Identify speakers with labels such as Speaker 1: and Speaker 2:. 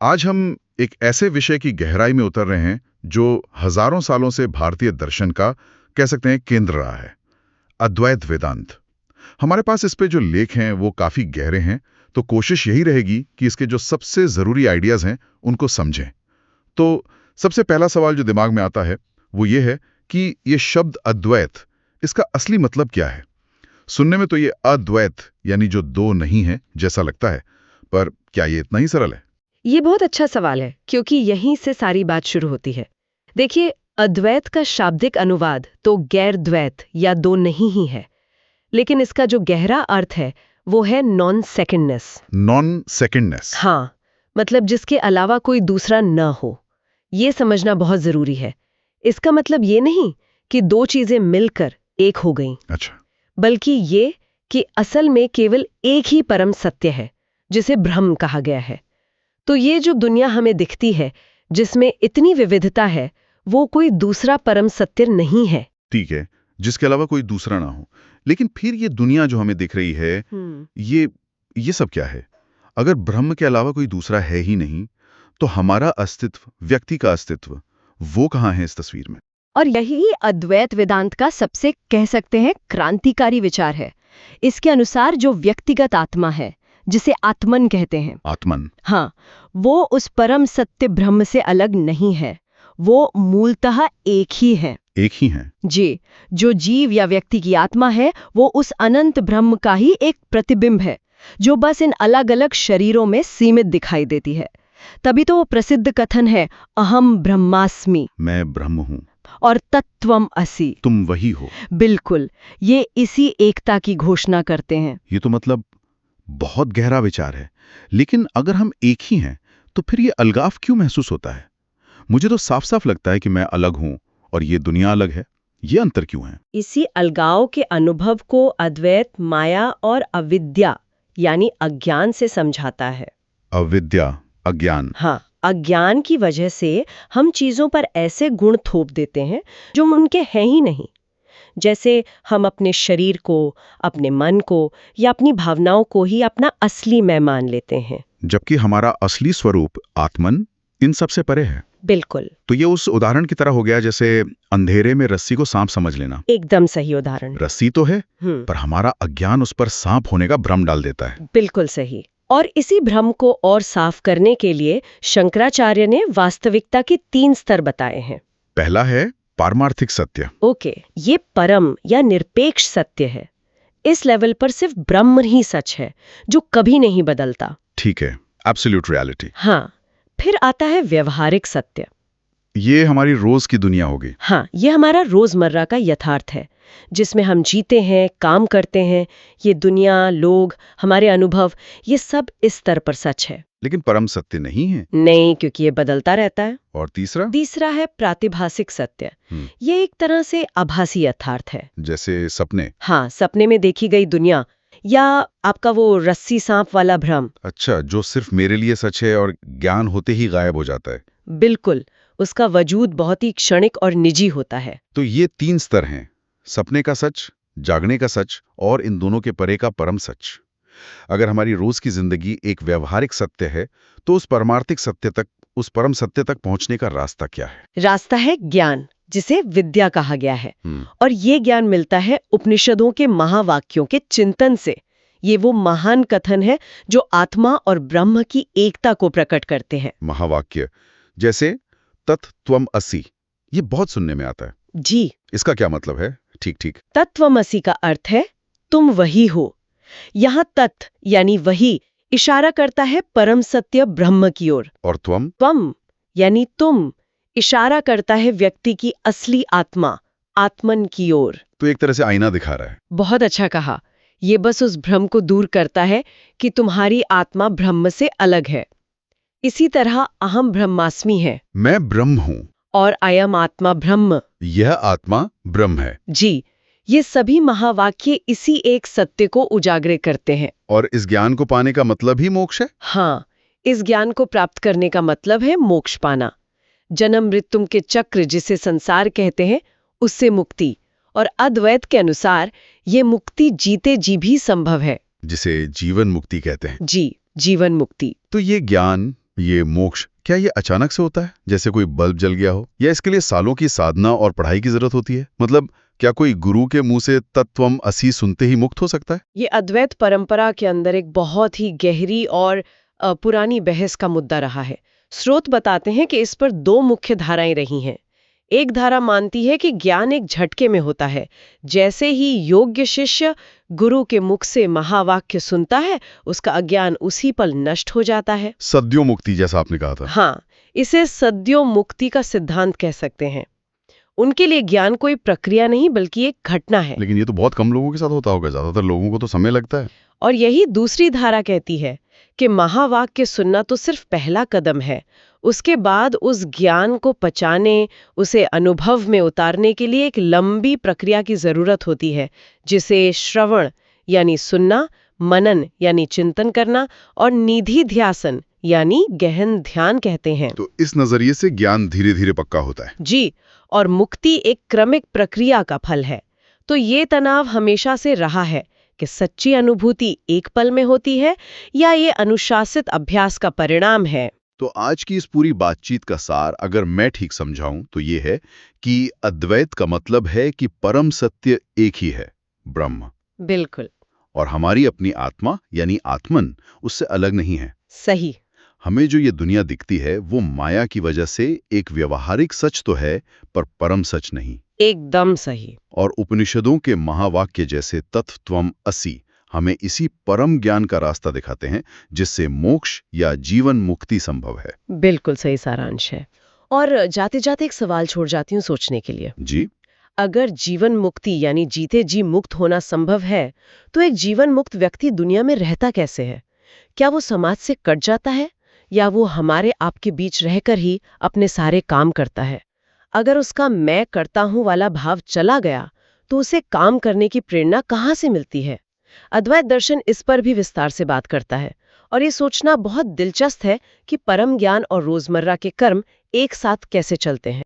Speaker 1: आज हम एक ऐसे विषय की गहराई में उतर रहे हैं जो हजारों सालों से भारतीय दर्शन का कह सकते हैं केंद्र रहा है, अद्वैत वेदांत। हमारे पास इस पे जो लेख हैं वो काफी गहरे हैं, तो कोशिश यही रहेगी कि इसके जो सबसे जरूरी आइडियाज हैं उनको समझें। तो सबसे पहला सवाल जो दिमाग में आता है वो ये है कि ये शब्द अद्वैत, इसका असली मतलब क्या है। सुनने में तो ये अद्वैत यानी जो दो नहीं है जैसा लगता है, पर क्या ये इतना ही सरल है?
Speaker 2: ये बहुत अच्छा सवाल है, क्योंकि यहीं से सारी बात शुरू होती है। देखिए, अद्वैत का शाब्दिक अनुवाद तो गैर द्वैत या दो नहीं ही है, लेकिन इसका जो गहरा अर्थ है वो है नॉन सेकंडनेस।
Speaker 1: नॉन सेकंडनेस?
Speaker 2: हाँ, मतलब जिसके अलावा कोई दूसरा न हो। ये समझना बहुत जरूरी है। इसका मतलब ये नहीं कि दो चीजें मिलकर एक हो गईं।
Speaker 1: अच्छा।
Speaker 2: बल्कि ये कि असल में केवल एक ही परम सत्य है, जिसे ब्रह्म कहा गया है। तो ये जो दुनिया हमें दिखती है, जिसमें इतनी विविधता है, वो कोई दूसरा परम सत्य नहीं है।
Speaker 1: ठीक है, जिसके अलावा कोई दूसरा ना हो। लेकिन फिर ये दुनिया जो हमें दिख रही है, ये सब क्या है? अगर ब्रह्म के अलावा कोई दूसरा है ही नहीं, तो हमारा अस्तित्व, व्यक्ति का अस्तित्व, वो कहाँ है इस तस्वीर में?
Speaker 2: और यही अद्वैत वेदांत का सबसे कह सकते हैं क्रांतिकारी विचार है। इसके अनुसार जो व्यक्तिगत आत्मा है, जिसे आत्मन कहते हैं,
Speaker 1: आत्मन?
Speaker 2: हाँ, वो उस परम सत्य ब्रह्म से अलग नहीं है। वो मूलतः एक ही है।
Speaker 1: एक ही है?
Speaker 2: जी, जो जीव या व्यक्ति की आत्मा है वो उस अनंत ब्रह्म का ही एक प्रतिबिंब है, जो बस इन अलग अलग शरीरों में सीमित दिखाई देती है। तभी तो वो प्रसिद्ध कथन है, अहम ब्रह्मास्मि,
Speaker 1: मैं ब्रह्म हूँ,
Speaker 2: और तत्त्वम असि,
Speaker 1: तुम वही हो।
Speaker 2: बिल्कुल, ये इसी एकता की घोषणा करते हैं।
Speaker 1: ये तो मतलब बहुत गहरा विचार है। लेकिन अगर हम एक ही हैं, तो फिर ये अलगाव क्यों महसूस होता है? मुझे तो साफ साफ लगता है कि मैं अलग हूं और ये दुनिया अलग है। ये अंतर क्यों है?
Speaker 2: इसी अलगाव के अनुभव को अद्वैत माया और अविद्या यानी अज्ञान से समझाता है।
Speaker 1: अविद्या, अज्ञान?
Speaker 2: हाँ, अज्ञान की वजह से हम चीजों पर ऐसे गुण थोप देते हैं जो उनके हैं ही नहीं। जैसे हम अपने शरीर को, अपने मन को या अपनी भावनाओं को ही अपना असली मैं मान लेते हैं,
Speaker 1: जबकि हमारा असली स्वरूप आत्मन इन सब से परे है।
Speaker 2: बिल्कुल।
Speaker 1: तो ये उस उदाहरण की तरह हो गया जैसे अंधेरे में रस्सी को सांप समझ लेना।
Speaker 2: एकदम सही उदाहरण।
Speaker 1: रस्सी तो है, पर हमारा अज्ञान उस पर सांप होने का भ्रम डाल देता है।
Speaker 2: बिल्कुल सही। और इसी भ्रम को और साफ करने के लिए शंकराचार्य ने वास्तविकता के 3 स्तर बताए हैं।
Speaker 1: पहला है पारमार्थिक सत्य।
Speaker 2: ओके, ये परम या निरपेक्ष सत्य है। इस लेवल पर सिर्फ ब्रह्म ही सच है, जो कभी नहीं बदलता।
Speaker 1: ठीक है, एब्सोल्यूट रियलिटी।
Speaker 2: हाँ, फिर आता है व्यवहारिक सत्य।
Speaker 1: ये हमारी रोज की दुनिया होगी।
Speaker 2: हाँ, ये हमारा रोजमर्रा का यथार्थ है, जिसमें हम जीते हैं, काम करते हैं। ये दुनिया, लोग, हमारे अनुभव, ये सब इस स्तर पर सच है।
Speaker 1: लेकिन परम सत्य नहीं है।
Speaker 2: नहीं, क्योंकि ये बदलता रहता है।
Speaker 1: और तीसरा?
Speaker 2: तीसरा है प्रातिभासिक सत्य। ये एक तरह से आभासी यथार्थ है।
Speaker 1: जैसे सपने?
Speaker 2: हाँ, सपने में देखी गई दुनिया, या आपका वो रस्सी सांप वाला भ्रम।
Speaker 1: अच्छा, जो सिर्फ मेरे लिए सच है और ज्ञान होते ही गायब हो जाता है।
Speaker 2: बिल्कुल, उसका वजूद बहुत ही क्षणिक और निजी होता है।
Speaker 1: तो ये 3 स्तर हैं, सपने का सच, जागने का सच और इन दोनों के परे का परम सच। अगर हमारी रोज की जिंदगी एक व्यवहारिक सत्य है, तो उस परमार्थिक सत्य तक, उस परम सत्य तक पहुंचने का रास्ता क्या है?
Speaker 2: रास्ता है ज्ञान, जिसे विद्या कहा गया है। और ये ज्ञान मिलता है उपनिषदों के महावाक्यों के चिंतन से। ये वो महान कथन है जो आत्मा और ब्रह्म की एकता को प्रकट करते हैं।
Speaker 1: महावाक्य जैसे तत्त्वम असि, ये बहुत सुनने में आता है।
Speaker 2: जी।
Speaker 1: इसका क्या मतलब है? ठीक ठीक।
Speaker 2: तत्त्वमसि का अर्थ है तुम वही हो। यहाँ तत् यानी वही इशारा करता है परम सत्य ब्रह्म की ओर।
Speaker 1: और त्वम?
Speaker 2: त्वम यानी तुम इशारा करता है व्यक्ति की असली आत्मा, आत्मन की ओर।
Speaker 1: तो एक तरह से आईना दिखा रहा है।
Speaker 2: बहुत अच्छा कहा। ये बस उस भ्रम को दूर करता है कि तुम्हारी आत्मा ब्रह्म से अलग है। इसी तरह अहम ब्रह्मास्मि है,
Speaker 1: मैं ब्रह्म हूँ,
Speaker 2: और अयम आत्मा ब्रह्म,
Speaker 1: यह आत्मा ब्रह्म है।
Speaker 2: जी, ये सभी महावाक्य इसी एक सत्य को उजागर करते हैं।
Speaker 1: और इस ज्ञान को पाने का मतलब ही मोक्ष है?
Speaker 2: हाँ, इस ज्ञान को प्राप्त करने का मतलब है मोक्ष पाना। जन्म मृत्यु के चक्र जिसे संसार कहते हैं, उससे मुक्ति। और अद्वैत के अनुसार ये मुक्ति जीते जी भी संभव है,
Speaker 1: जिसे जीवन मुक्ति कहते हैं।
Speaker 2: जी, जीवन मुक्ति।
Speaker 1: तो ये ज्ञान, ये मोक्ष क्या ये अचानक से होता है, जैसे कोई बल्ब जल गया हो, या इसके लिए सालों की साधना और पढ़ाई की जरूरत होती है? मतलब क्या कोई गुरु के मुंह से तत्वम असि सुनते ही मुक्त हो सकता है?
Speaker 2: ये अद्वैत परंपरा के अंदर एक बहुत ही गहरी और पुरानी बहस का मुद्दा रहा है। स्रोत बताते हैं कि इस पर दो मुख्य धाराएं रही हैं। एक धारा मानती है कि ज्ञान एक झटके में होता है। जैसे ही योग्य शिष्य गुरु के मुख से महावाक्य सुनता है, उसका अज्ञान उसी पल नष्ट हो जाता है।
Speaker 1: सद्यो मुक्ति जैसा आपने कहा था।
Speaker 2: हाँ, इसे सद्यो मुक्ति का सिद्धांत कह सकते हैं। उनके लिए ज्ञान कोई प्रक्रिया नहीं बल्कि एक घटना है।
Speaker 1: लेकिन ये तो बहुत कम लोगों के साथ होता होगा, ज्यादातर लोगों को तो समय लगता है।
Speaker 2: और यही दूसरी धारा कहती है कि महावाक्य सुनना तो सिर्फ पहला कदम है। उसके बाद उस ज्ञान को पचाने, उसे अनुभव में उतारने के लिए एक लंबी प्रक्रिया की जरूरत होती है, जिसे श्रवण यानी सुनना, मनन यानी चिंतन करना और निधिध्यासन यानी गहन ध्यान कहते हैं।
Speaker 1: तो इस नजरिए से ज्ञान धीरे धीरे पक्का होता है।
Speaker 2: जी, और मुक्ति एक क्रमिक प्रक्रिया का फल है। तो ये तनाव हमेशा से रहा है कि सच्ची अनुभूति एक पल में होती है या ये अनुशासित अभ्यास का परिणाम है।
Speaker 1: तो आज की इस पूरी बातचीत का सार अगर मैं ठीक समझाऊं तो ये है कि अद्वैत का मतलब है कि परम सत्य एक ही है, ब्रह्म।
Speaker 2: बिल्कुल
Speaker 1: और हमारी अपनी आत्मा यानी आत्मन उससे अलग नहीं है।
Speaker 2: सही।
Speaker 1: हमें जो ये दुनिया दिखती है वो माया की वजह से एक व्यवहारिक सच तो है, पर परम सच नहीं।
Speaker 2: एकदम सही।
Speaker 1: और उपनिषदों के महावाक्य जैसे तत्त्वम असि हमें इसी परम ज्ञान का रास्ता दिखाते हैं, जिससे मोक्ष या जीवन मुक्ति संभव है।
Speaker 2: बिल्कुल सही सारांश है। और जाते जाते एक सवाल छोड़ जाती हूँ सोचने के लिए।
Speaker 1: जी,
Speaker 2: अगर जीवन मुक्ति यानी जीते जी मुक्त होना संभव है, तो एक जीवन मुक्त व्यक्ति दुनिया में रहता कैसे है? क्या वो समाज से कट जाता है या वो हमारे आपके बीच रहकर ही अपने सारे काम करता है? अगर उसका मैं करता हूं वाला भाव चला गया, तो उसे काम करने की प्रेरणा कहाँ से मिलती है? अद्वैत दर्शन इस पर भी विस्तार से बात करता है और ये सोचना बहुत दिलचस्प है कि परम ज्ञान और रोजमर्रा के कर्म एक साथ कैसे चलते हैं।